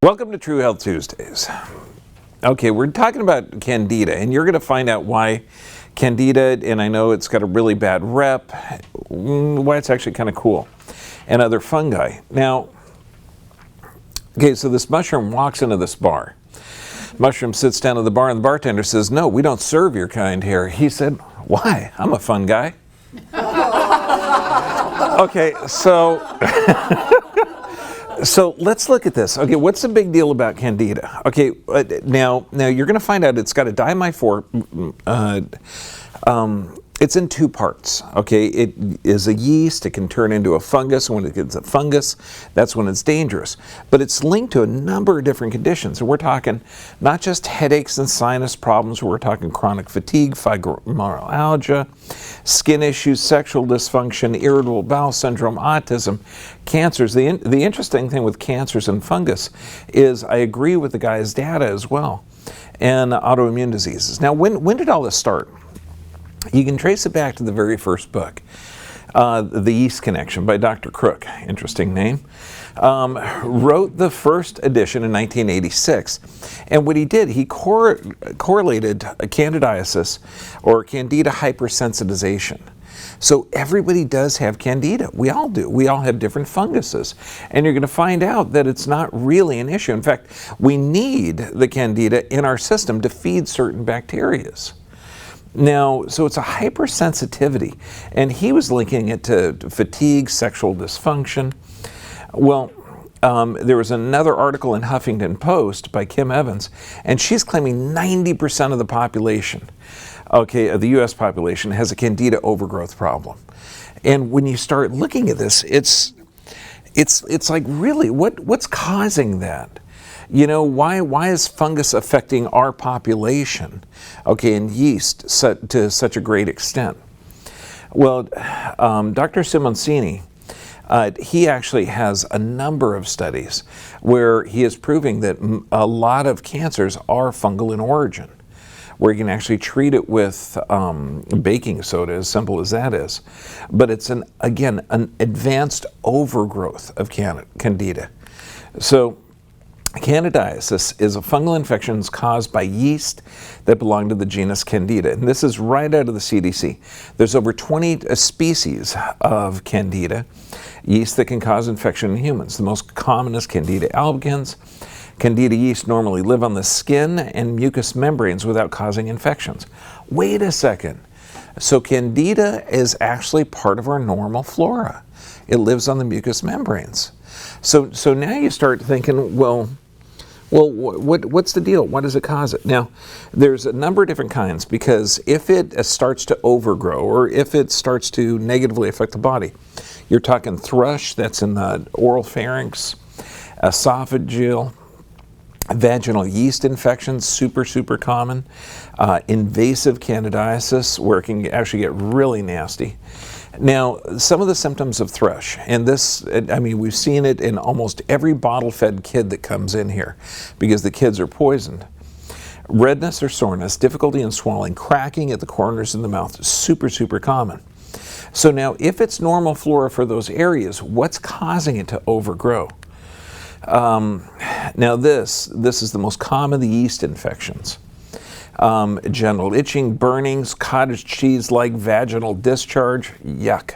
Welcome to True Health Tuesdays. Okay, we're talking about Candida, and you're going to find out why Candida, and I know it's got a really bad rep, why it's actually kind of cool, and other fungi. Now, okay, so this mushroom walks into this bar. Mushroom sits down at the bar, and the bartender says, "No, we don't serve your kind here." He said, "Why? I'm a fun guy." Okay, so so let's look at this. Okay, what's the big deal about Candida? Okay, now you're going to find out it's got a diamyphore. It's in two parts. Okay, it is a yeast. It can turn into a fungus. When it gets a fungus, that's when it's dangerous. But it's linked to a number of different conditions. And we're talking not just headaches and sinus problems. We're talking chronic fatigue, fibromyalgia, skin issues, sexual dysfunction, irritable bowel syndrome, autism, cancers. The interesting thing with cancers and fungus is I agree with the guy's data as well, and autoimmune diseases. Now, when did all this start? You can trace it back to the very first book, The Yeast Connection by Dr. Crook, interesting name, wrote the first edition in 1986. And what he did, he correlated candidiasis or candida hypersensitization. So everybody does have candida. We all do. We all have different funguses. And you're going to find out that it's not really an issue. In fact, we need the candida in our system to feed certain bacterias. Now, so it's a hypersensitivity, and he was linking it to fatigue, sexual dysfunction. Well, there was another article in Huffington Post by Kim Evans, and she's claiming 90% of the population, okay, of the U.S. population has a candida overgrowth problem. And when you start looking at this, it's like, really, what's causing that? You know, why is fungus affecting our population, okay, and yeast to such a great extent? Well, Dr. Simoncini, he actually has a number of studies where he is proving that a lot of cancers are fungal in origin, where you can actually treat it with baking soda, as simple as that is. But it's, again, an advanced overgrowth of Candida. So, Candidiasis is a fungal infection caused by yeast that belong to the genus Candida. And this is right out of the CDC. There's over 20 species of Candida, yeast that can cause infection in humans. The most common is Candida albicans. Candida yeast normally live on the skin and mucous membranes without causing infections. Wait a second. So Candida is actually part of our normal flora. It lives on the mucous membranes. So now you start thinking, well, what's the deal? Why does it cause it? Now, there's a number of different kinds, because if it starts to overgrow or if it starts to negatively affect the body, you're talking thrush, that's in the oral pharynx, esophageal, vaginal yeast infections, super common, invasive candidiasis, where it can actually get really nasty. Now, some of the symptoms of thrush, and this, I mean, we've seen it in almost every bottle-fed kid that comes in here because the kids are poisoned. Redness or soreness, difficulty in swallowing, cracking at the corners of the mouth, super common. So now, if it's normal flora for those areas, what's causing it to overgrow? Now this is the most common of the yeast infections. Genital itching, burnings, cottage cheese-like vaginal discharge, yuck.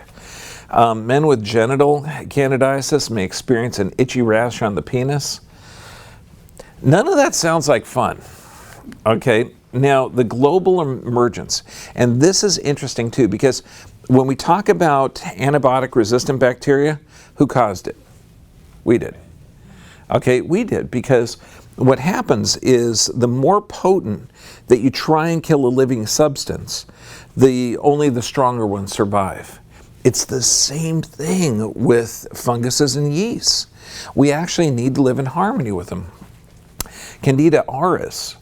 Men with genital candidiasis may experience an itchy rash on the penis. None of that sounds like fun, okay? Now, the global emergence, and this is interesting too, because when we talk about antibiotic-resistant bacteria, who caused it? We did. Okay, we did, because what happens is the more potent that you try and kill a living substance, only the stronger ones survive. It's the same thing with funguses and yeasts. We actually need to live in harmony with them. Candida auris.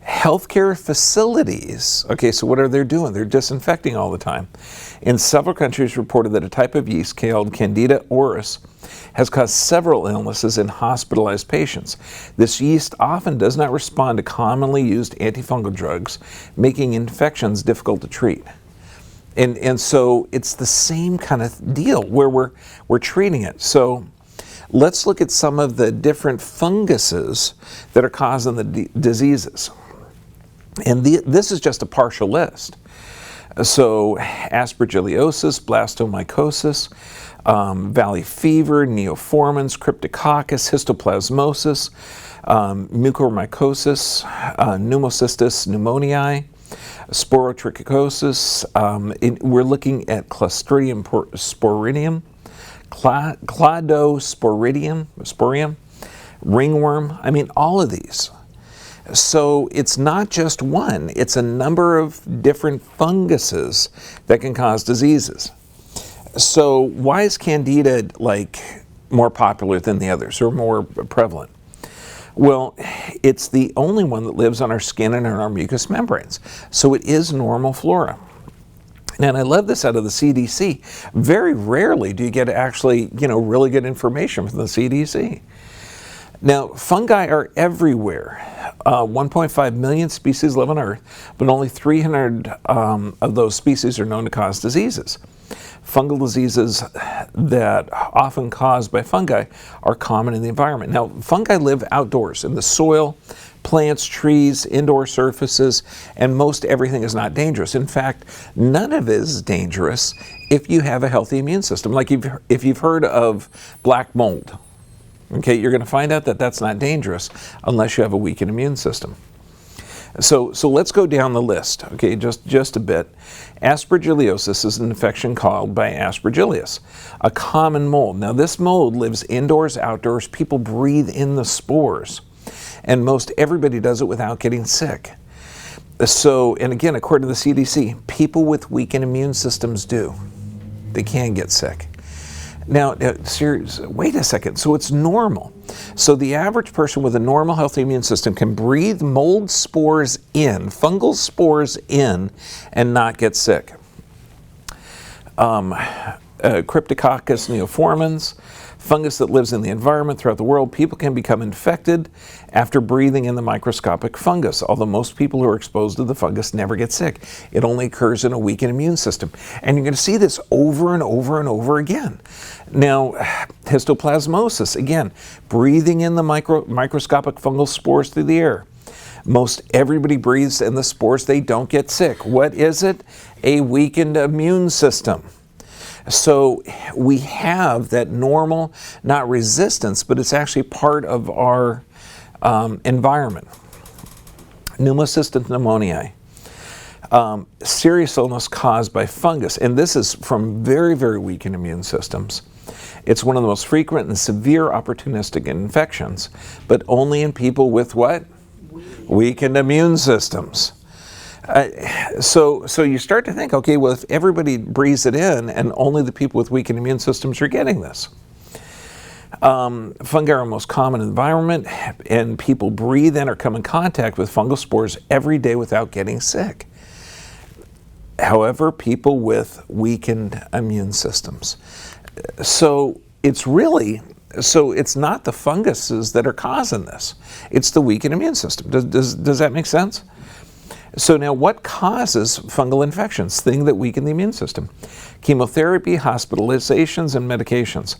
Healthcare facilities, okay, so what are they doing? They're disinfecting all the time. In several countries reported that a type of yeast called Candida auris has caused several illnesses in hospitalized patients. This yeast often does not respond to commonly used antifungal drugs, making infections difficult to treat. And so it's the same kind of deal where we're treating it. So let's look at some of the different funguses that are causing the diseases. And this is just a partial list. So aspergillosis, blastomycosis, valley fever, neoformans, cryptococcus, histoplasmosis, mucormycosis, pneumocystis pneumoniae, sporotrichosis. We're looking at Clostridium sporidium, cladosporidium, ringworm. I mean, all of these. So it's not just one, it's a number of different funguses that can cause diseases. So why is Candida more popular than the others or more prevalent? Well, it's the only one that lives on our skin and in our mucous membranes. So it is normal flora. And I love this out of the CDC. Very rarely do you get actually, really good information from the CDC. Now, fungi are everywhere. 1.5 million species live on Earth, but only 300 of those species are known to cause diseases. Fungal diseases that often caused by fungi are common in the environment. Now, fungi live outdoors in the soil, plants, trees, indoor surfaces, and most everything is not dangerous. In fact, none of it is dangerous if you have a healthy immune system. Like if you've heard of black mold, okay, you're going to find out that that's not dangerous unless you have a weakened immune system. So let's go down the list, okay, just a bit. Aspergillosis is an infection caused by Aspergillus, a common mold. Now this mold lives indoors, outdoors. People breathe in the spores, and most everybody does it without getting sick. So, and again, according to the CDC, people with weakened immune systems do. They can get sick. Now, seriously, wait a second. So it's normal. So the average person with a normal, healthy immune system can breathe mold spores in, fungal spores in, and not get sick. Cryptococcus neoformans, fungus that lives in the environment throughout the world. People can become infected after breathing in the microscopic fungus, although most people who are exposed to the fungus never get sick. It only occurs in a weakened immune system. And you're going to see this over and over and over again. Now, histoplasmosis, again, breathing in the microscopic fungal spores through the air. Most everybody breathes in the spores, they don't get sick. What is it? A weakened immune system. So we have that normal, not resistance, but it's actually part of our environment. Pneumocystis pneumoniae. Serious illness caused by fungus, and this is from very, very weakened immune systems. It's one of the most frequent and severe opportunistic infections, but only in people with what? Weakened immune systems. So you start to think, okay, well, if everybody breathes it in and only the people with weakened immune systems are getting this. Fungi are most common in the environment, and people breathe in or come in contact with fungal spores every day without getting sick. However, people with weakened immune systems. So it's not the funguses that are causing this. It's the weakened immune system. Does that make sense? So now what causes fungal infections? Things that weaken the immune system. Chemotherapy, hospitalizations, and medications.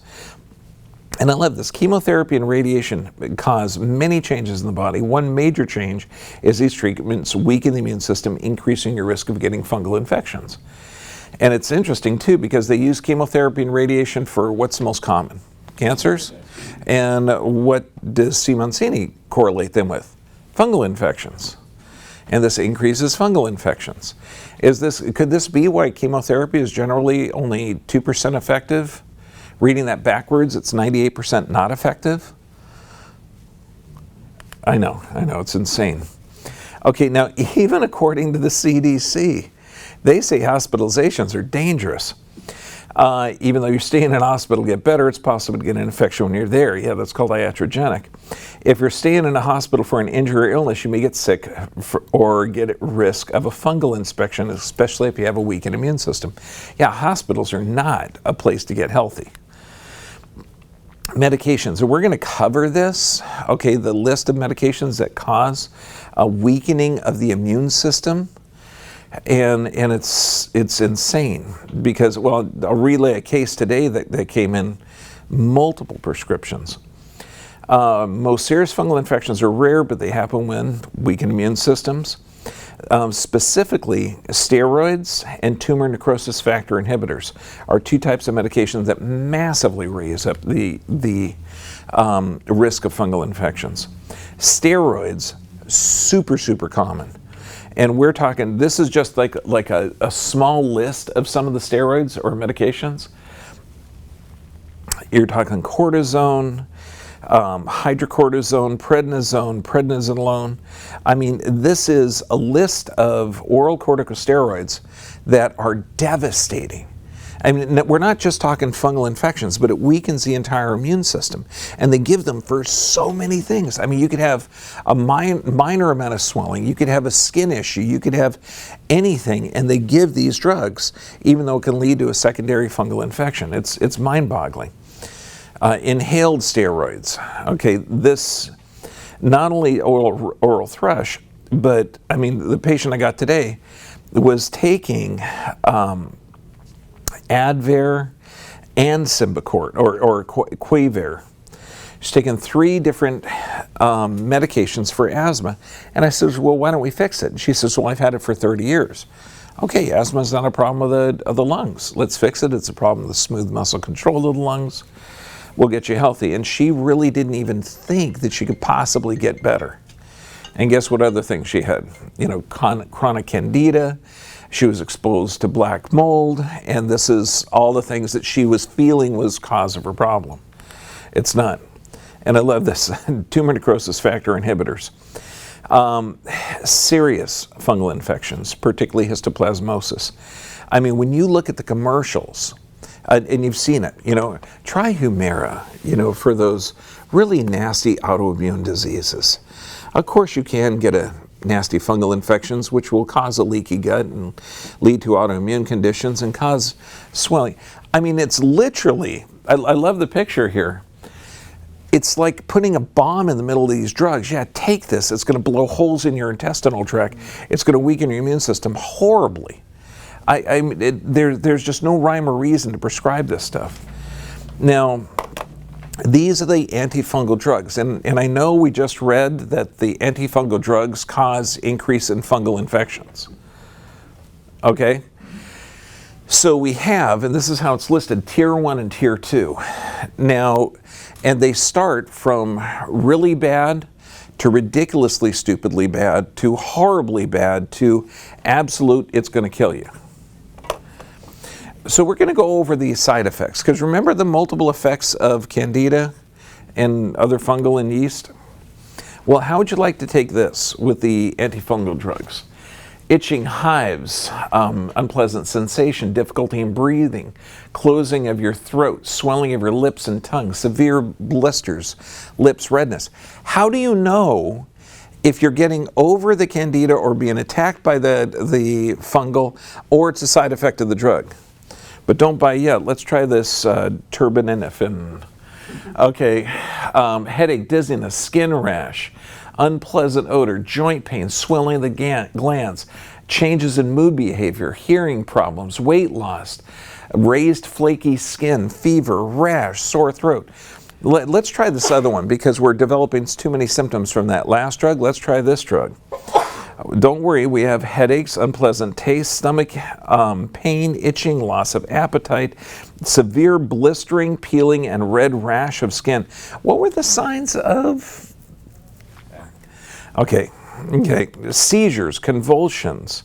And I love this. Chemotherapy and radiation cause many changes in the body. One major change is these treatments weaken the immune system, increasing your risk of getting fungal infections. And it's interesting too because they use chemotherapy and radiation for what's the most common? Cancers. And what does Simoncini correlate them with? Fungal infections. And this increases fungal infections. Could this be why chemotherapy is generally only 2% effective? Reading that backwards, it's 98% not effective? I know, it's insane. Okay, now even according to the CDC, they say hospitalizations are dangerous. Even though you're staying in a hospital to get better, it's possible to get an infection when you're there. Yeah, that's called iatrogenic. If you're staying in a hospital for an injury or illness, you may get sick or get at risk of a fungal infection, especially if you have a weakened immune system. Yeah, hospitals are not a place to get healthy. Medications, and we're going to cover this, okay, the list of medications that cause a weakening of the immune system. And it's insane because, well, I'll relay a case today that came in multiple prescriptions. Most serious fungal infections are rare, but they happen when weakened immune systems. Specifically, steroids and tumor necrosis factor inhibitors are two types of medications that massively raise up the risk of fungal infections. Steroids, super common. And we're talking, this is just like a small list of some of the steroids or medications. You're talking cortisone, hydrocortisone, prednisolone. I mean, this is a list of oral corticosteroids that are devastating. I mean, we're not just talking fungal infections, but it weakens the entire immune system. And they give them for so many things. I mean, you could have a minor amount of swelling, you could have a skin issue, you could have anything, and they give these drugs, even though it can lead to a secondary fungal infection. It's mind-boggling. Inhaled steroids. Okay, this not only oral thrush, but I mean, the patient I got today was taking Advair and Symbicort or Quavir. She's taken 3 different medications for asthma, and I said, well, why don't we fix it? And she says, well, I've had it for 30 years. Okay, asthma is not a problem of the lungs. Let's fix it. It's a problem of the smooth muscle control of the lungs. We'll get you healthy. And she really didn't even think that she could possibly get better. And guess what other things she had? You know, chronic Candida. She was exposed to black mold. And this is all the things that she was feeling was cause of her problem. It's not. And I love this. Tumor necrosis factor inhibitors. Serious fungal infections, particularly histoplasmosis. I mean, when you look at the commercials, and you've seen it, you know, try Humira, you know, for those really nasty autoimmune diseases. Of course, you can get a nasty fungal infections, which will cause a leaky gut and lead to autoimmune conditions and cause swelling. I mean, it's literally, I love the picture here. It's like putting a bomb in the middle of these drugs. Yeah, take this. It's going to blow holes in your intestinal tract. It's going to weaken your immune system horribly. There's just no rhyme or reason to prescribe this stuff. Now, these are the antifungal drugs, and I know we just read that the antifungal drugs cause increase in fungal infections. Okay? So we have, and this is how it's listed, Tier 1 and Tier 2. Now, and they start from really bad to ridiculously stupidly bad to horribly bad to absolute, it's going to kill you. So we're going to go over these side effects, because remember the multiple effects of Candida and other fungal and yeast? Well, how would you like to take this with the antifungal drugs? Itching, hives, unpleasant sensation, difficulty in breathing, closing of your throat, swelling of your lips and tongue, severe blisters, lips redness. How do you know if you're getting over the Candida or being attacked by the fungal, or it's a side effect of the drug? But don't buy yet. Let's try this terbinafine. Okay, headache, dizziness, skin rash, unpleasant odor, joint pain, swelling of the glands, changes in mood behavior, hearing problems, weight loss, raised flaky skin, fever, rash, sore throat. Let's try this other one, because we're developing too many symptoms from that last drug. Let's try this drug. Don't worry, we have headaches, unpleasant taste, stomach pain, itching, loss of appetite, severe blistering, peeling, and red rash of skin. What were the signs of? Okay, seizures, convulsions.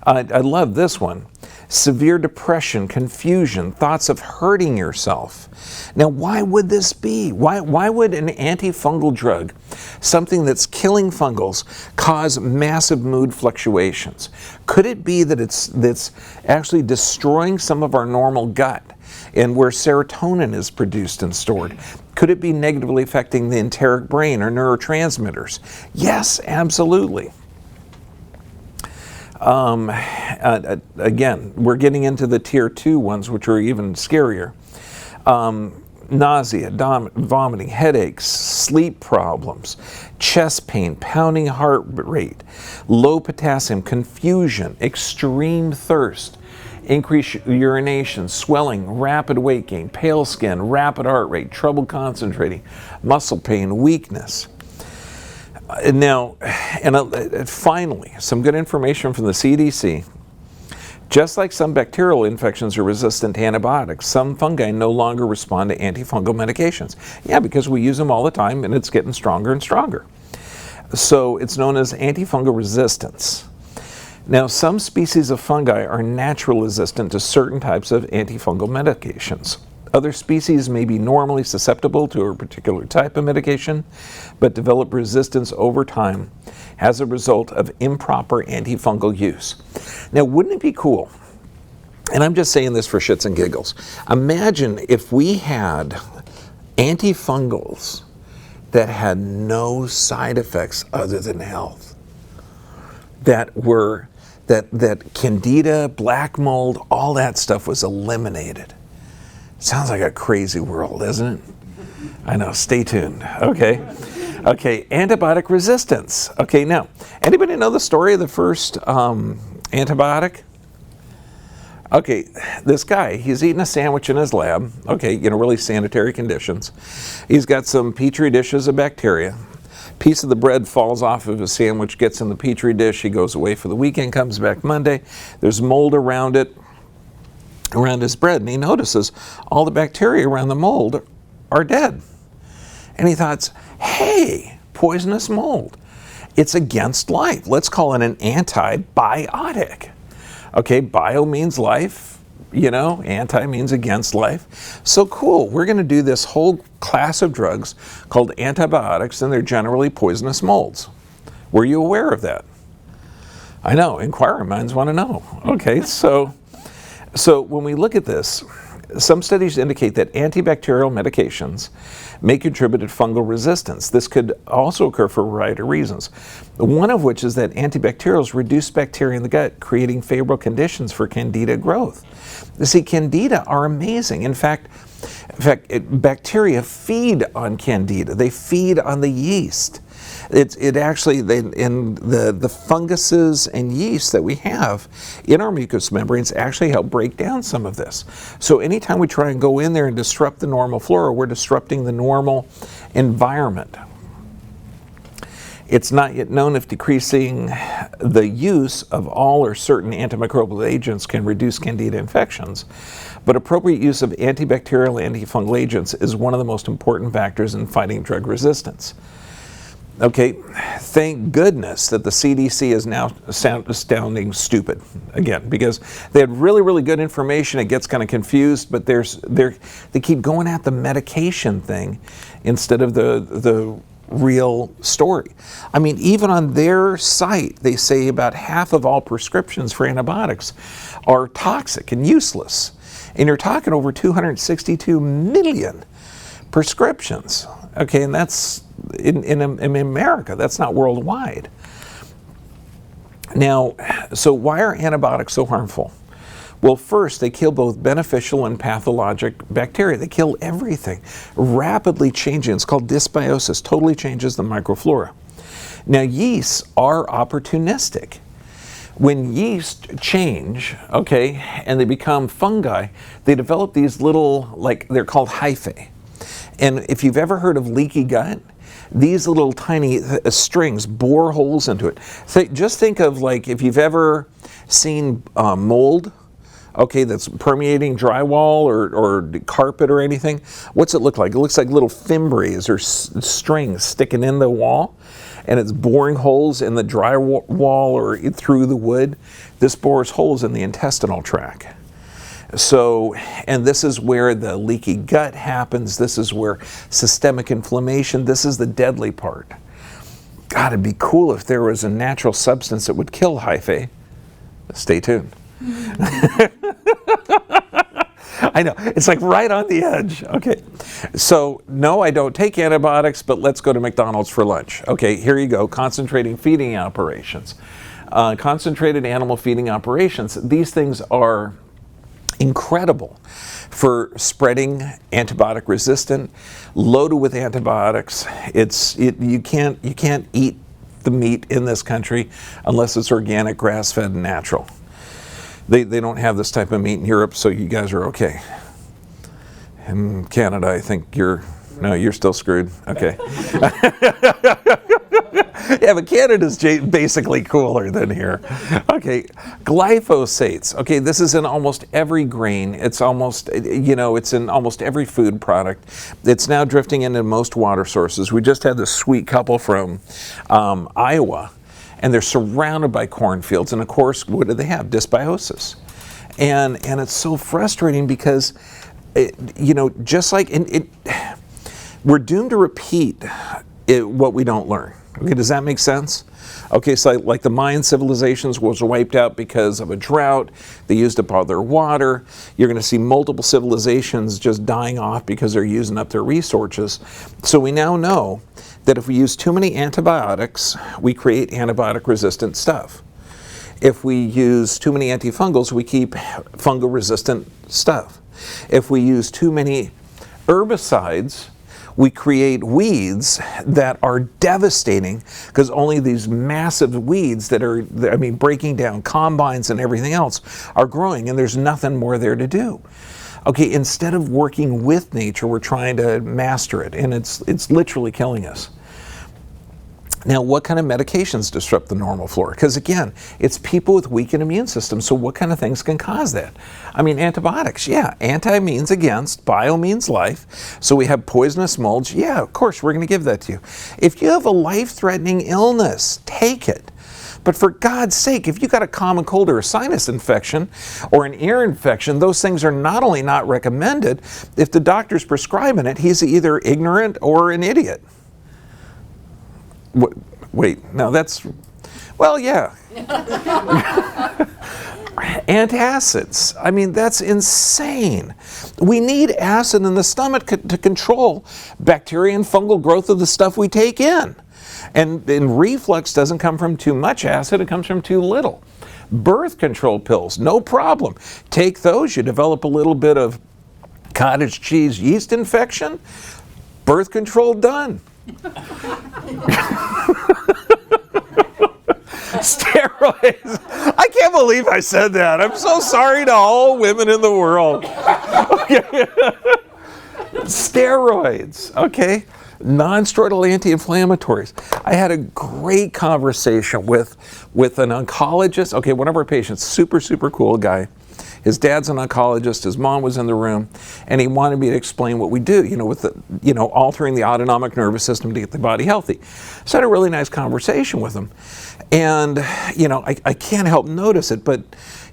I love this one. Severe depression, confusion, thoughts of hurting yourself. Now, why would this be? Why would an antifungal drug, something that's killing fungals, cause massive mood fluctuations? Could it be that it's actually destroying some of our normal gut and where serotonin is produced and stored? Could it be negatively affecting the enteric brain or neurotransmitters? Yes, absolutely. Again, we're getting into the Tier 2 ones, which are even scarier. Nausea, vomiting, headaches, sleep problems, chest pain, pounding heart rate, low potassium, confusion, extreme thirst, increased urination, swelling, rapid weight gain, pale skin, rapid heart rate, trouble concentrating, muscle pain, weakness. Now, finally, some good information from the CDC. Just like some bacterial infections are resistant to antibiotics, some fungi no longer respond to antifungal medications. Yeah, because we use them all the time and it's getting stronger and stronger. So it's known as antifungal resistance. Now, some species of fungi are naturally resistant to certain types of antifungal medications. Other species may be normally susceptible to a particular type of medication, but develop resistance over time as a result of improper antifungal use. Now, wouldn't it be cool? And I'm just saying this for shits and giggles. Imagine if we had antifungals that had no side effects other than health, that Candida, black mold, all that stuff was eliminated. Sounds like a crazy world, isn't it? I know, stay tuned, okay? Okay, antibiotic resistance. Okay, now, anybody know the story of the first antibiotic? Okay, this guy, he's eating a sandwich in his lab, okay, really sanitary conditions. He's got some petri dishes of bacteria. Piece of the bread falls off of his sandwich, gets in the petri dish, he goes away for the weekend, comes back Monday, there's mold around it, around his bread, and he notices all the bacteria around the mold are dead. And he thought, hey, poisonous mold. It's against life. Let's call it an antibiotic. Okay, bio means life, anti means against life. So cool, we're going to do this whole class of drugs called antibiotics, and they're generally poisonous molds. Were you aware of that? I know, inquiring minds want to know. Okay, so when we look at this, some studies indicate that antibacterial medications may contribute to fungal resistance. This could also occur for a variety of reasons. One of which is that antibacterials reduce bacteria in the gut, creating favorable conditions for Candida growth. You see, Candida are amazing. In fact, bacteria feed on Candida. They feed on the yeast. The funguses and yeast that we have in our mucous membranes actually help break down some of this. So anytime we try and go in there and disrupt the normal flora, we're disrupting the normal environment. It's not yet known if decreasing the use of all or certain antimicrobial agents can reduce Candida infections, but appropriate use of antibacterial antifungal agents is one of the most important factors in fighting drug resistance. Okay, thank goodness that the CDC is now astounding stupid again, because they had really, really good information. It gets kind of confused, but they keep going at the medication thing instead of the real story. I mean, even on their site, they say about half of all prescriptions for antibiotics are toxic and useless. And you're talking over 262 million prescriptions. Okay, and that's in America, that's not worldwide. Now, so why are antibiotics so harmful? Well, first, they kill both beneficial and pathologic bacteria. They kill everything, rapidly changing. It's called dysbiosis, totally changes the microflora. Now, yeasts are opportunistic. When yeast change, okay, and they become fungi, they develop these little, they're called hyphae. And if you've ever heard of leaky gut, these little tiny strings bore holes into it. So just think of if you've ever seen mold, okay, that's permeating drywall or carpet or anything. What's it look like? It looks like little fimbres or strings sticking in the wall, and it's boring holes in the drywall or through the wood. This bores holes in the intestinal tract. So, and this is where the leaky gut happens. This is where systemic inflammation, this is the deadly part. God, it'd be cool if there was a natural substance that would kill hyphae. Stay tuned. I know, it's right on the edge. Okay, so no, I don't take antibiotics, but let's go to McDonald's for lunch. Okay, here you go, concentrating feeding operations. Concentrated animal feeding operations, these things are incredible for spreading antibiotic resistant, loaded with antibiotics. You can't eat the meat in this country unless it's organic, grass-fed, and natural. They don't have this type of meat in Europe, so you guys are okay. In Canada, I think you're still screwed. Okay. Yeah, but Canada's basically cooler than here. Okay, glyphosates. Okay, this is in almost every grain. It's almost, it's in almost every food product. It's now drifting into most water sources. We just had this sweet couple from Iowa, and they're surrounded by cornfields. And of course, what do they have? Dysbiosis. And it's so frustrating because, just like, we're doomed to repeat what we don't learn. Okay, does that make sense? Okay, so like the Mayan civilizations was wiped out because of a drought. They used up all their water. You're going to see multiple civilizations just dying off because they're using up their resources. So we now know that if we use too many antibiotics, we create antibiotic-resistant stuff. If we use too many antifungals, we keep fungal-resistant stuff. If we use too many herbicides, we create weeds that are devastating because only these massive weeds that are, breaking down combines and everything else are growing, and there's nothing more there to do. Okay, instead of working with nature, we're trying to master it, and it's literally killing us. Now, what kind of medications disrupt the normal flora? Because again, it's people with weakened immune systems, so what kind of things can cause that? Antibiotics, yeah. Anti means against, bio means life. So we have poisonous molds, yeah, of course, we're going to give that to you. If you have a life-threatening illness, take it. But for God's sake, if you got a common cold or a sinus infection or an ear infection, those things are not only not recommended, if the doctor's prescribing it, he's either ignorant or an idiot. Wait, no, that's, well, yeah. Antacids, that's insane. We need acid in the stomach to control bacteria and fungal growth of the stuff we take in. And reflux doesn't come from too much acid, it comes from too little. Birth control pills, no problem. Take those, you develop a little bit of cottage cheese yeast infection, birth control done. Steroids. I can't believe I said that. I'm so sorry to all women in the world. Okay. Steroids, okay? Non-steroidal anti-inflammatories. I had a great conversation with an oncologist. Okay, one of our patients, super cool guy. His dad's an oncologist, his mom was in the room, and he wanted me to explain what we do, with altering the autonomic nervous system to get the body healthy. So I had a really nice conversation with him. And, I can't help notice it, but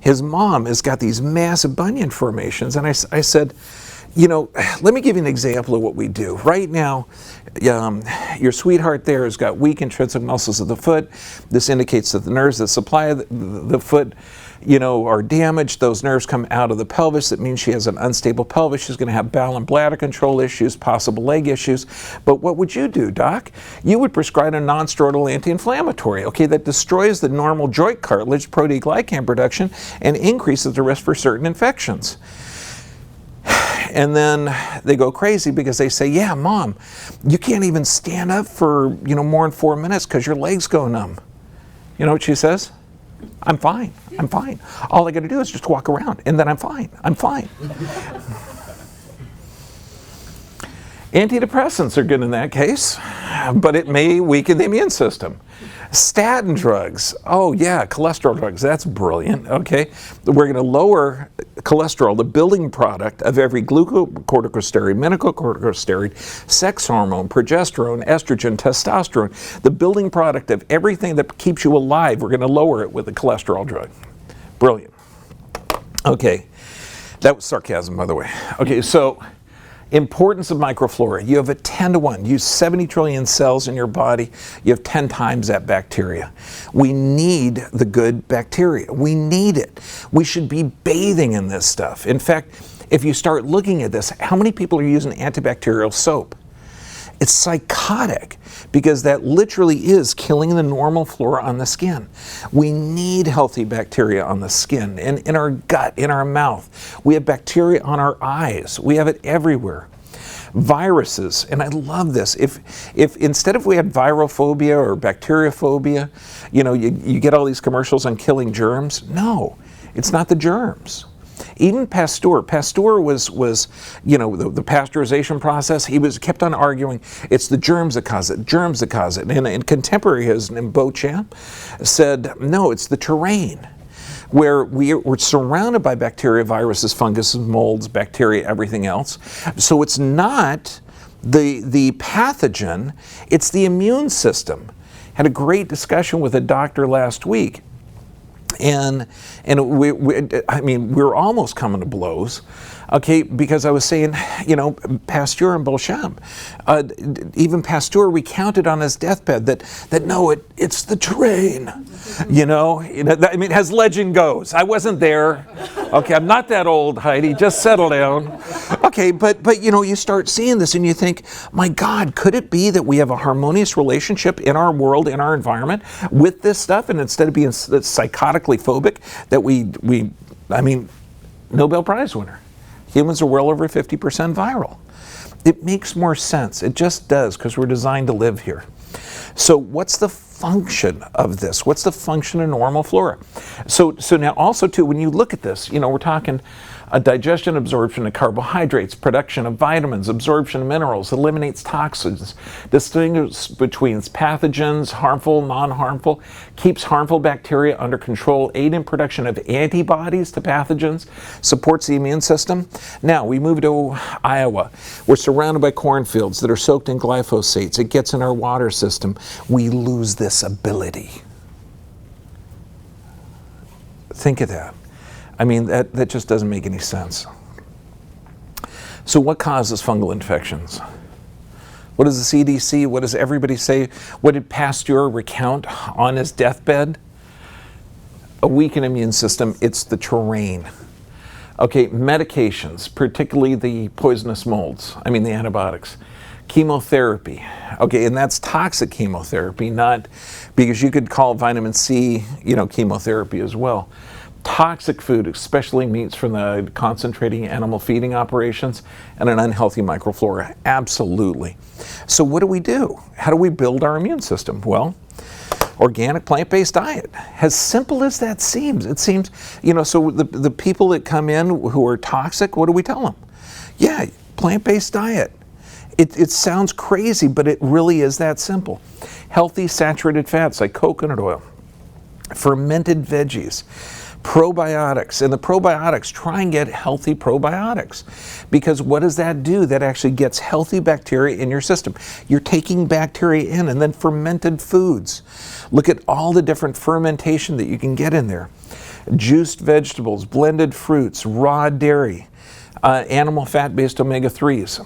his mom has got these massive bunion formations. And I said, let me give you an example of what we do. Right now, your sweetheart there has got weak intrinsic muscles of the foot. This indicates that the nerves that supply the foot are damaged. Those nerves come out of the pelvis. That means she has an unstable pelvis. She's going to have bowel and bladder control issues, possible leg issues. But what would you do, doc? You would prescribe a non-steroidal anti-inflammatory, okay, that destroys the normal joint cartilage, proteoglycan production, and increases the risk for certain infections. And then they go crazy because they say, yeah, Mom, you can't even stand up for, more than 4 minutes because your legs go numb. You know what she says? I'm fine. I'm fine. All I got to do is just walk around, and then I'm fine. I'm fine. Antidepressants are good in that case, but it may weaken the immune system. Statin drugs, oh yeah, cholesterol drugs, that's brilliant, okay? We're going to lower cholesterol, the building product of every glucocorticosteroid, mineralocorticosteroid, sex hormone, progesterone, estrogen, testosterone, the building product of everything that keeps you alive, we're going to lower it with a cholesterol drug. Brilliant. Okay, that was sarcasm, by the way. Okay, so importance of microflora. You have a 10-to-1. You use 70 trillion cells in your body. You have 10 times that bacteria. We need the good bacteria. We need it. We should be bathing in this stuff. In fact, if you start looking at this, how many people are using antibacterial soap? It's psychotic because that literally is killing the normal flora on the skin. We need healthy bacteria on the skin, in our gut, in our mouth. We have bacteria on our eyes. We have it everywhere. Viruses, and I love this. If instead of we had virophobia or bacteriophobia, you get all these commercials on killing germs. No. It's not the germs. Even Pasteur was you know, the pasteurization process, he kept on arguing, it's the germs that cause it, germs that cause it. And contemporary his, Beauchamp, said, no, it's the terrain, where we're surrounded by bacteria, viruses, fungus, molds, bacteria, everything else. So it's not the pathogen, it's the immune system. Had a great discussion with a doctor last week. And I mean, we were almost coming to blows, okay, because I was saying, you know, Pasteur and Beauchamp, even Pasteur recounted on his deathbed that no, it's the terrain, you know, I mean, as legend goes. I wasn't there, okay, I'm not that old, Heidi, just settle down. Okay, but you know, you start seeing this and you think, my God, could it be that we have a harmonious relationship in our world, in our environment with this stuff, and instead of being psychotically phobic, that I mean, Nobel Prize winner. Humans are well over 50% viral. It makes more sense. It just does, because we're designed to live here. So what's the function of this? What's the function of normal flora? So now also too, when you look at this, you know, we're talking digestion, absorption of carbohydrates, production of vitamins, absorption of minerals, eliminates toxins, distinguishes between pathogens, harmful, non-harmful, keeps harmful bacteria under control, aid in production of antibodies to pathogens, supports the immune system. Now we move to Iowa. We're surrounded by cornfields that are soaked in glyphosates. It gets in our water system. We lose this ability. Think of that. I mean, that just doesn't make any sense. So what causes fungal infections? What does the CDC, what does everybody say? What did Pasteur recount on his deathbed? A weakened immune system, it's the terrain. Okay, medications, particularly the poisonous molds, I mean the antibiotics. Chemotherapy, okay, and that's toxic chemotherapy, not, because you could call vitamin C, you know, chemotherapy as well. Toxic food, especially meats from the concentrating animal feeding operations, and an unhealthy microflora, absolutely. So what do? How do we build our immune system? Well, organic plant-based diet. As simple as that seems. It seems, you know, so the people that come in who are toxic, what do we tell them? Yeah, plant-based diet. It sounds crazy, but it really is that simple. Healthy saturated fats like coconut oil, fermented veggies, probiotics, and the probiotics, try and get healthy probiotics, because what does that do? That actually gets healthy bacteria in your system. You're taking bacteria in. And then fermented foods. Look at all the different fermentation that you can get in there. Juiced vegetables, blended fruits, raw dairy, animal fat-based omega-3s.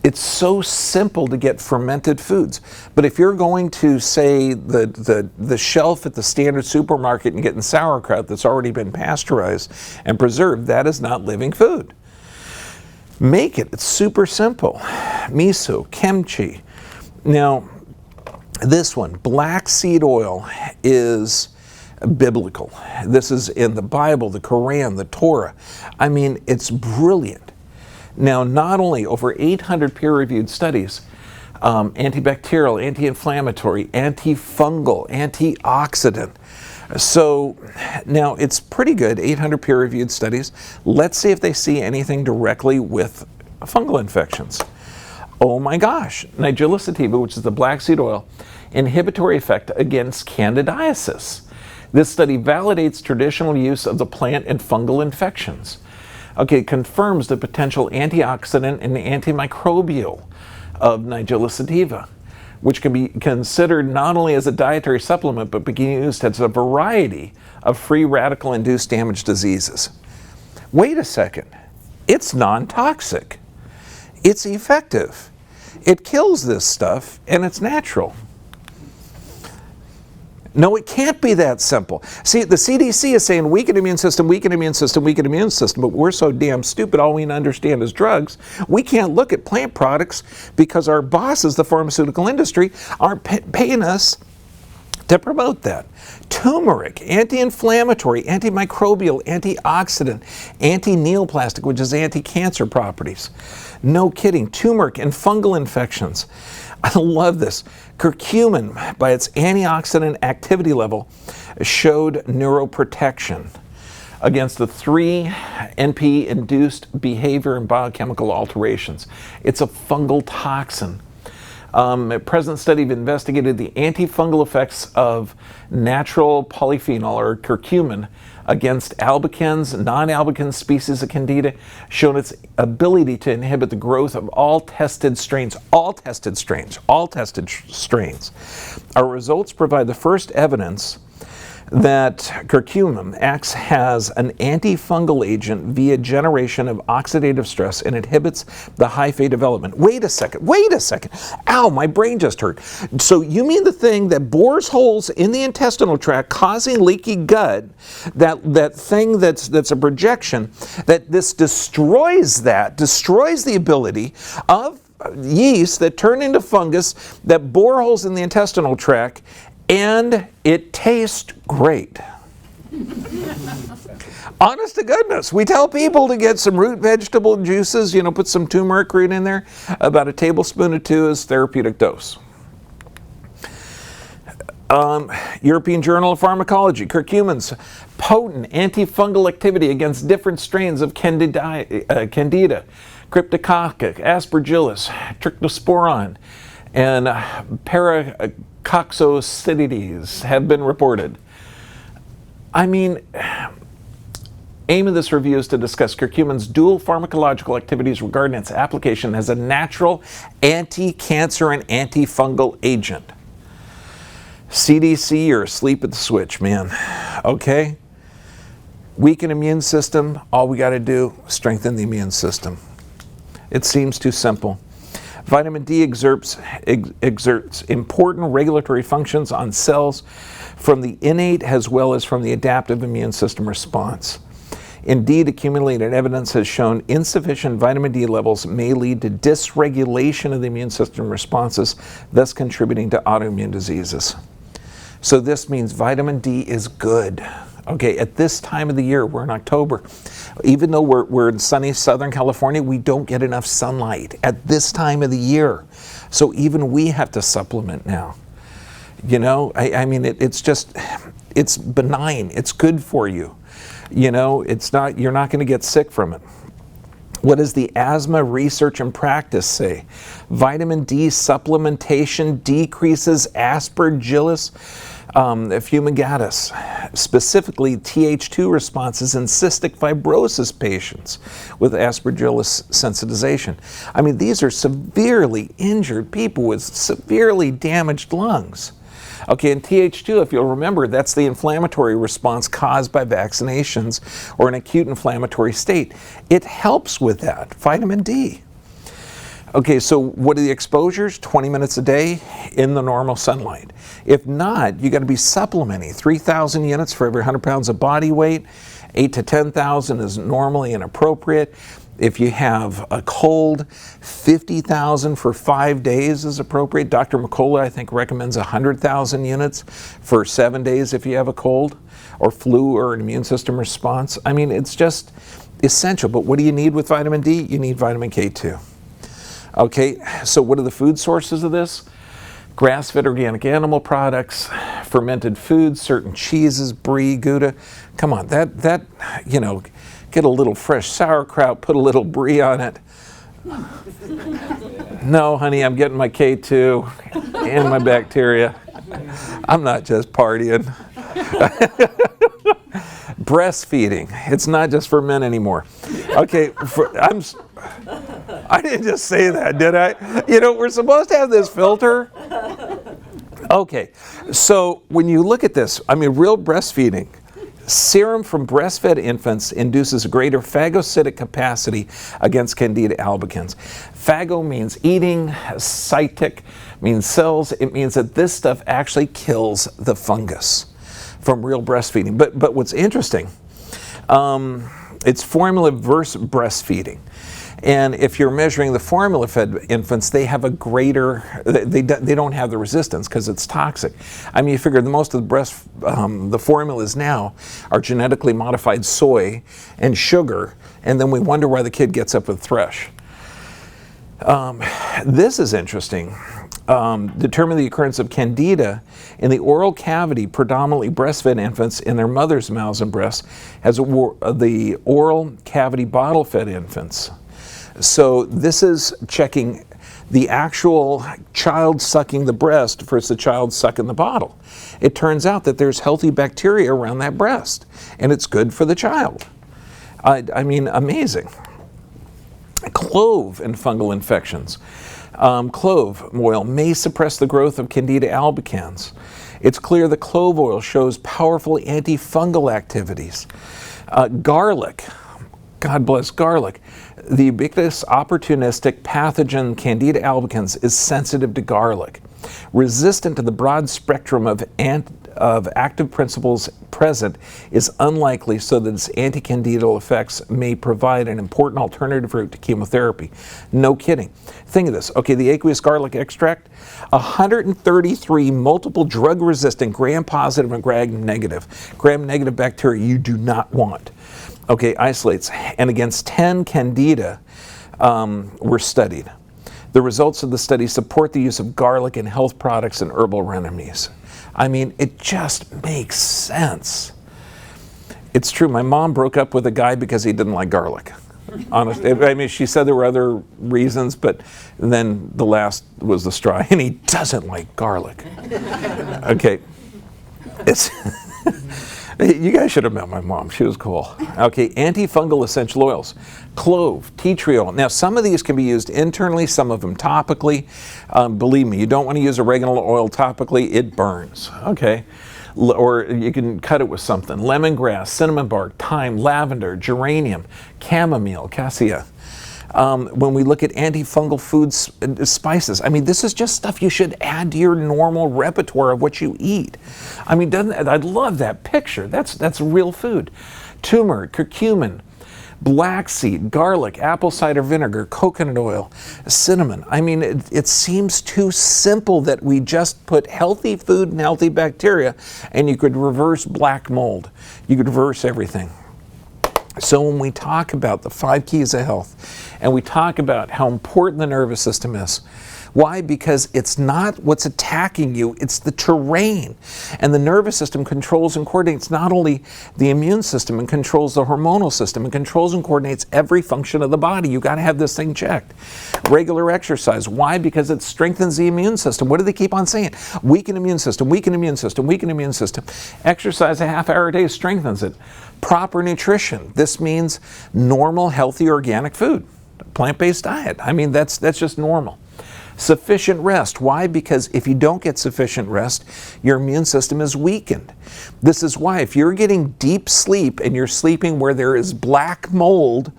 It's so simple to get fermented foods. But if you're going to, say, the shelf at the standard supermarket and getting sauerkraut that's already been pasteurized and preserved, that is not living food. Make it. It's super simple. Miso, kimchi. Now, this one, black seed oil, is biblical. This is in the Bible, the Quran, the Torah. I mean, it's brilliant. Now, not only over 800 peer-reviewed studies, antibacterial, anti-inflammatory, antifungal, antioxidant. So now it's pretty good, 800 peer-reviewed studies. Let's see if they see anything directly with fungal infections. Oh my gosh, Nigella sativa, which is the black seed oil, inhibitory effect against Candidiasis. This study validates traditional use of the plant in fungal infections. Okay, confirms the potential antioxidant and antimicrobial of Nigella sativa, which can be considered not only as a dietary supplement, but being used as a variety of free radical-induced damage diseases. Wait a second, it's non-toxic. It's effective. It kills this stuff, and it's natural. No, it can't be that simple. See, the CDC is saying weaken immune system, weaken immune system, weaken immune system, but we're so damn stupid, all we understand is drugs. We can't look at plant products because our bosses, the pharmaceutical industry, aren't paying us to promote that. Turmeric, anti-inflammatory, antimicrobial, antioxidant, anti-neoplastic, which is anti-cancer properties. No kidding, turmeric and fungal infections. I love this. Curcumin, by its antioxidant activity level, showed neuroprotection against the 3 NP-induced behavior and biochemical alterations. It's a fungal toxin. A present study investigated the antifungal effects of natural polyphenol, or curcumin, against albicans, non-albicans species of Candida, shown its ability to inhibit the growth of all tested strains. Our results provide the first evidence that curcumin acts as an antifungal agent via generation of oxidative stress and inhibits the hyphae development. Wait a second. Ow, my brain just hurt. So you mean the thing that bores holes in the intestinal tract, causing leaky gut, that thing that's a projection, that this destroys the ability of yeast that turn into fungus, that bore holes in the intestinal tract, and it tastes great. Honest to goodness, we tell people to get some root vegetable juices, put some turmeric root in there. About a tablespoon or 2 is therapeutic dose. European Journal of Pharmacology, curcumin's potent antifungal activity against different strains of Candida, Cryptococcus, Aspergillus, Trichosporon, and Paracoxocides have been reported. Aim of this review is to discuss curcumin's dual pharmacological activities regarding its application as a natural anti-cancer and antifungal agent. CDC, you're asleep at the switch, man. Okay? Weaken immune system, all we got to do, strengthen the immune system. It seems too simple. Vitamin D exerts important regulatory functions on cells from the innate as well as from the adaptive immune system response. Indeed, accumulated evidence has shown insufficient vitamin D levels may lead to dysregulation of the immune system responses, thus contributing to autoimmune diseases. So this means vitamin D is good. Okay, at this time of the year, we're in October. Even though we're in sunny Southern California, we don't get enough sunlight at this time of the year. So even we have to supplement now. It's benign. It's good for you. You're not going to get sick from it. What does the asthma research and practice say? Vitamin D supplementation decreases Aspergillus fumigatus, specifically Th2 responses in cystic fibrosis patients with Aspergillus sensitization. These are severely injured people with severely damaged lungs. Okay, and Th2, if you'll remember, that's the inflammatory response caused by vaccinations or an acute inflammatory state. It helps with that, vitamin D. Okay, so what are the exposures? 20 minutes a day in the normal sunlight. If not, you got to be supplementing 3,000 units for every 100 pounds of body weight. 8 to 10,000 is normally inappropriate. If you have a cold, 50,000 for 5 days is appropriate. Dr. McCullough, I think, recommends 100,000 units for 7 days if you have a cold or flu or an immune system response. It's just essential. But what do you need with vitamin D? You need vitamin K2. Okay, so what are the food sources of this? Grass-fed organic animal products, fermented foods, certain cheeses, brie, Gouda. Come on, get a little fresh sauerkraut, put a little brie on it. No, honey, I'm getting my K2 and my bacteria. I'm not just partying. Breastfeeding. It's not just for men anymore. Okay, I didn't just say that, did I? We're supposed to have this filter. Okay, so when you look at this, real breastfeeding, serum from breastfed infants induces a greater phagocytic capacity against Candida albicans. Phago means eating, cytic means cells. It means that this stuff actually kills the fungus from real breastfeeding. But what's interesting, it's formula versus breastfeeding. And if you're measuring the formula-fed infants, they have a greater, they don't have the resistance because it's toxic. You figure that most of the formulas now are genetically modified soy and sugar, and then we wonder why the kid gets up with thrush. This is interesting. determined the occurrence of Candida in the oral cavity, predominantly breastfed infants in their mother's mouths and breasts, as the oral cavity bottle-fed infants. So this is checking the actual child sucking the breast versus the child sucking the bottle. It turns out that there's healthy bacteria around that breast, and it's good for the child. I mean, amazing. Clove in fungal infections. Clove oil may suppress the growth of Candida albicans. It's clear that clove oil shows powerful antifungal activities. Garlic, God bless garlic. The ubiquitous opportunistic pathogen Candida albicans is sensitive to garlic. Resistant to the broad spectrum of active principles present is unlikely, so that its anti-candidal effects may provide an important alternative route to chemotherapy. No kidding. Think of this. Okay, the aqueous garlic extract, 133 multiple drug-resistant gram-positive and gram-negative bacteria you do not want. Okay, isolates, and against 10 Candida were studied. The results of the study support the use of garlic in health products and herbal remedies. I mean, it just makes sense. It's true, my mom broke up with a guy because he didn't like garlic. Honestly, I mean, she said there were other reasons, but then the last was the straw, and he doesn't like garlic. Okay, it's... You guys should have met my mom. She was cool. Okay, antifungal essential oils. Clove, tea tree oil. Now, some of these can be used internally, some of them topically. Believe me, you don't want to use oregano oil topically. It burns, okay? Or you can cut it with something. Lemongrass, cinnamon bark, thyme, lavender, geranium, chamomile, cassia. When we look at antifungal foods, spices, I mean, this is just stuff you should add to your normal repertoire of what you eat. I mean, I love that picture. That's real food. Turmeric, curcumin, black seed, garlic, apple cider vinegar, coconut oil, cinnamon. I mean, it seems too simple that we just put healthy food and healthy bacteria, and you could reverse black mold. You could reverse everything. So when we talk about the 5 keys of health, and we talk about how important the nervous system is, why? Because it's not what's attacking you, it's the terrain. And the nervous system controls and coordinates not only the immune system, and controls the hormonal system, and controls and coordinates every function of the body. You got to have this thing checked. Regular exercise. Why? Because it strengthens the immune system. What do they keep on saying? Weaken immune system, weaken immune system, weaken immune system. Exercise a half hour a day strengthens it. Proper nutrition. This means normal, healthy, organic food. Plant-based diet. I mean, that's just normal. Sufficient rest. Why? Because if you don't get sufficient rest, your immune system is weakened. This is why if you're getting deep sleep and you're sleeping where there is black mold,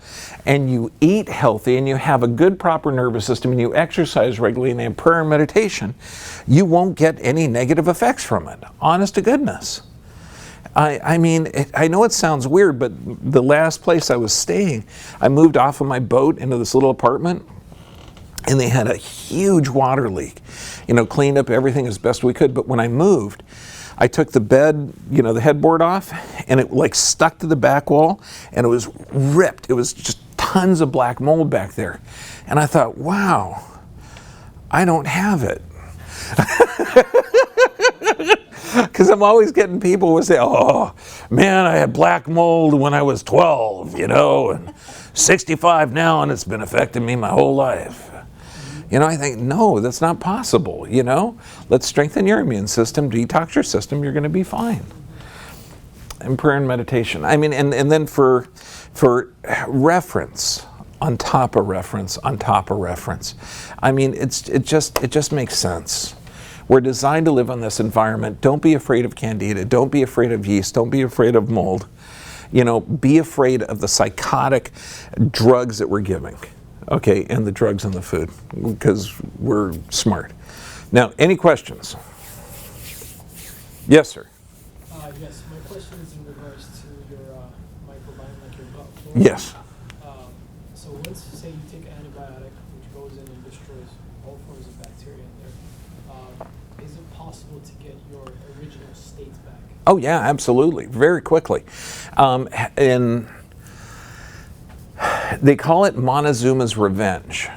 and you eat healthy and you have a good proper nervous system and you exercise regularly and have prayer and meditation, you won't get any negative effects from it. Honest to goodness. I mean, I know it sounds weird, but the last place I was staying, I moved off of my boat into this little apartment, and they had a huge water leak. You know, cleaned up everything as best we could, but when I moved, I took the bed, you know, the headboard off, and it like stuck to the back wall, and it was ripped. It was just tons of black mold back there. And I thought, wow, I don't have it. Because I'm always getting people who say, oh, man, I had black mold when I was 12, you know, and 65 now, and it's been affecting me my whole life. You know, I think, no, that's not possible, you know. Let's strengthen your immune system, detox your system, you're going to be fine. And prayer and meditation. I mean, and then for reference, on top of reference, on top of reference. I mean, it just makes sense. We're designed to live in this environment. Don't be afraid of Candida. Don't be afraid of yeast. Don't be afraid of mold. You know, be afraid of the psychotic drugs that we're giving, okay, and the drugs in the food, because we're smart. Now, any questions? Yes, sir. Yes, my question is in regards to your microbiome, like your gut flora. Yes. So let's say you take an antibiotic, which goes in and destroys all forms of bacteria in there. Is it possible to get your original state back? Oh yeah, absolutely, very quickly. They call it Montezuma's revenge.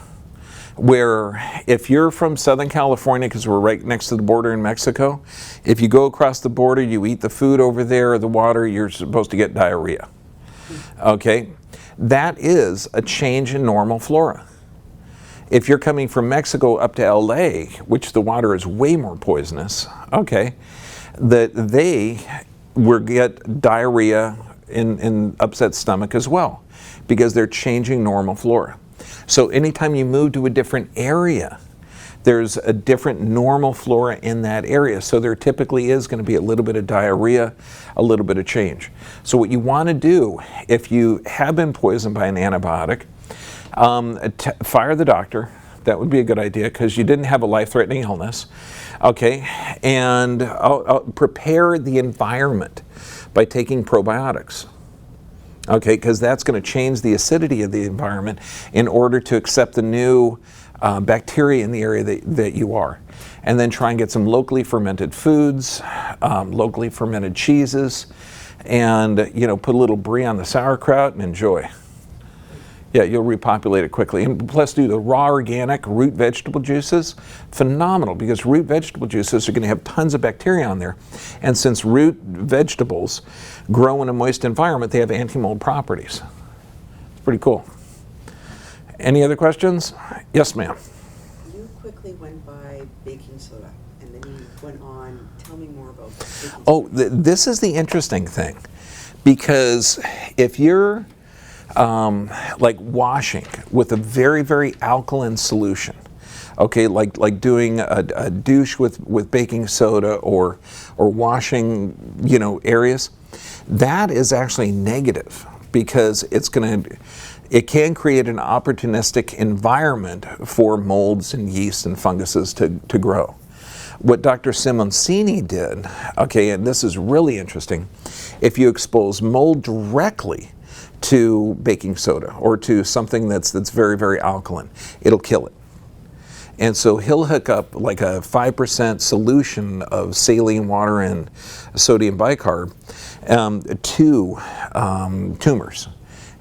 where if you're from Southern California, because we're right next to the border in Mexico, if you go across the border, you eat the food over there or the water, you're supposed to get diarrhea. Okay? That is a change in normal flora. If you're coming from Mexico up to LA, which the water is way more poisonous, okay, that they will get diarrhea and upset stomach as well, because they're changing normal flora. So anytime you move to a different area, there's a different normal flora in that area. So there typically is going to be a little bit of diarrhea, a little bit of change. So what you want to do, if you have been poisoned by an antibiotic, fire the doctor. That would be a good idea, because you didn't have a life-threatening illness. Okay, and prepare the environment by taking probiotics. Okay, because that's going to change the acidity of the environment in order to accept the new bacteria in the area that you are. And then try and get some locally fermented foods, locally fermented cheeses, and put a little brie on the sauerkraut and enjoy. Yeah, you'll repopulate it quickly. And plus do the raw organic root vegetable juices. Phenomenal, because root vegetable juices are going to have tons of bacteria on there. And since root vegetables grow in a moist environment, they have anti-mold properties. It's pretty cool. Any other questions? Yes, ma'am. You quickly went by baking soda, and then you went on. Tell me more about that. Oh, this is the interesting thing, because if you're like washing with a very, very alkaline solution, okay, like doing a douche with baking soda or washing, areas, that is actually negative, because it can create an opportunistic environment for molds and yeast and funguses to grow. What Dr. Simoncini did, okay, and this is really interesting, if you expose mold directly to baking soda or to something that's very, very alkaline, it'll kill it. And so he'll hook up like a 5% solution of saline water and sodium bicarb to tumors.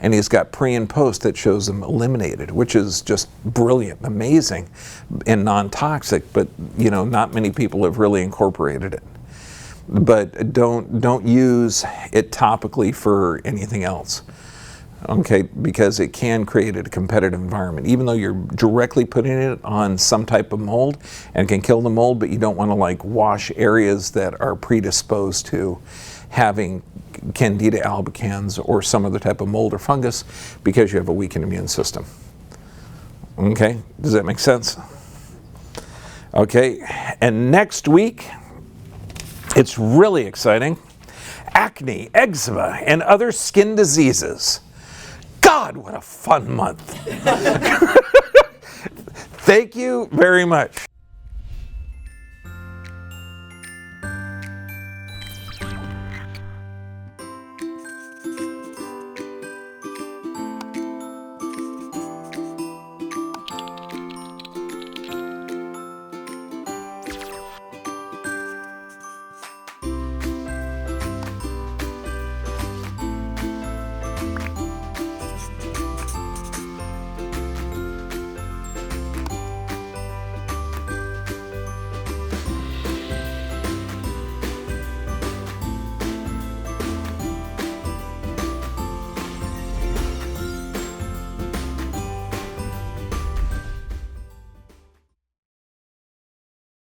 And he's got pre and post that shows them eliminated, which is just brilliant, amazing, and non-toxic, but not many people have really incorporated it. But don't use it topically for anything else. Okay, because it can create a competitive environment. Even though you're directly putting it on some type of mold and can kill the mold, but you don't want to wash areas that are predisposed to having Candida albicans or some other type of mold or fungus, because you have a weakened immune system. Okay, does that make sense? Okay, and next week, it's really exciting. Acne, eczema, and other skin diseases. God, what a fun month. Thank you very much.